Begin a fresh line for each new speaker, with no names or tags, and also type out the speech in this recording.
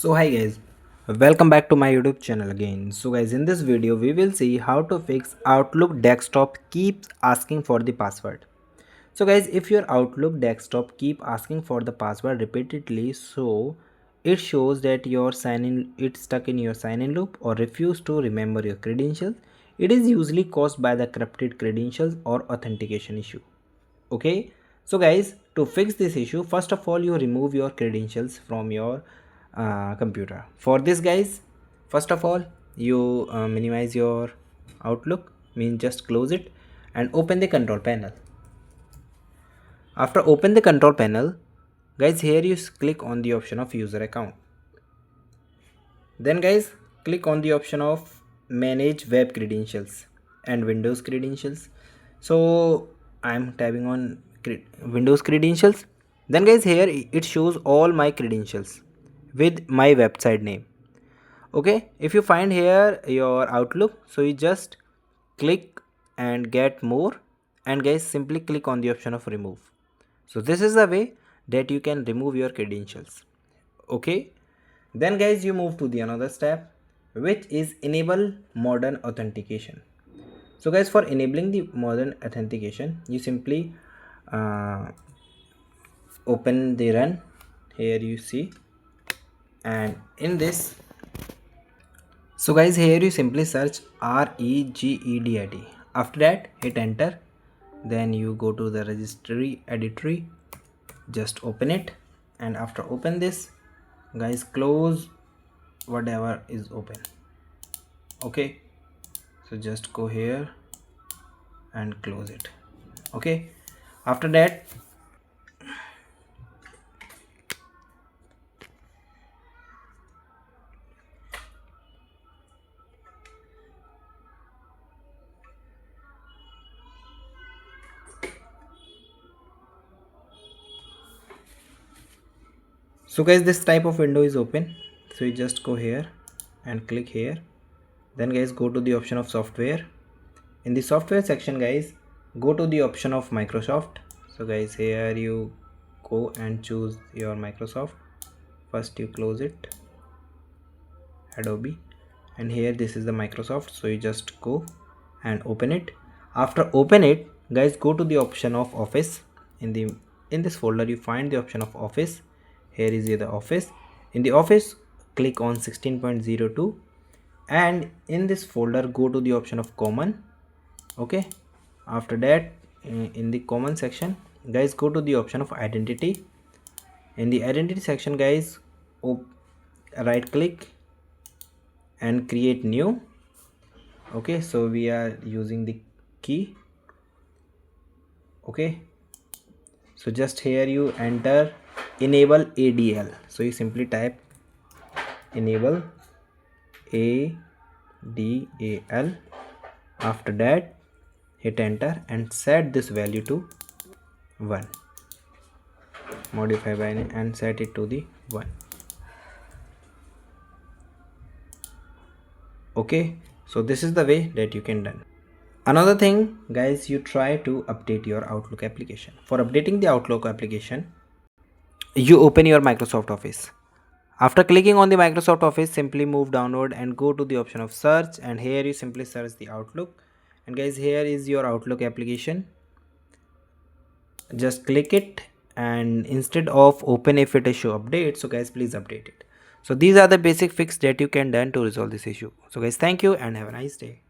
So hi guys, welcome back to my YouTube channel again. So guys, in this video we will see how to fix Outlook desktop keeps asking for the password. So guys, if your Outlook desktop keep asking for the password repeatedly, so it shows that your sign in it's stuck in your sign in loop or refuse to remember your credentials. It is usually caused by the corrupted credentials or authentication issue. Okay, so guys, to fix this issue, first of all you remove your credentials from your computer. For this guys, first of all you minimize your Outlook, means just close it and open the control panel. After open the control panel, guys, here you click on the option of user account. Then guys, click on the option of manage web credentials and Windows credentials. So I'm tapping on Windows credentials. Then guys, here it shows all my credentials with my website name. Okay, if you find here your Outlook, so you just click and get more, and guys, simply click on the option of remove. So this is the way that you can remove your credentials. Okay, then guys, you move to the another step, which is enable modern authentication. So guys, for enabling the modern authentication, you simply uh, open the run. Here you see, and in this, so guys, here you simply search regedit. After that, hit enter. Then you go to the registry editor, just open it, and after open this, guys, close whatever is open. Okay, so just go here and close it. Okay, after that, so guys, this type of window is open. So you just go here and click here. Then guys, go to the option of software. In the software section guys, go to the option of Microsoft. So guys, here you go and choose your Microsoft. First you close it, Adobe, and here this is the Microsoft. So you just go and open it. After open it, guys, go to the option of Office. In this folder you find the option of Office. Here is the Office. In the Office, click on 16.02, and in this folder go to the option of Common. Okay, after that, in the Common section guys, go to the option of Identity. In the Identity section guys, right click and create new. Okay, so we are using the key. Okay, so just here you enter enable ADL. So you simply type enable ADAL. After that, hit enter and set this value to 1. Modify by and set it to the 1. Okay, so this is the way that you can done. Another thing guys, you try to update your Outlook application. For updating the Outlook application, you open your Microsoft Office. After clicking on the Microsoft Office, simply move downward and go to the option of search, and here you simply search the Outlook. And guys, here is your Outlook application. Just click it, and instead of open if it is show update, so guys, please update it. So these are the basic fix that you can done to resolve this issue. So guys, thank you and have a nice day.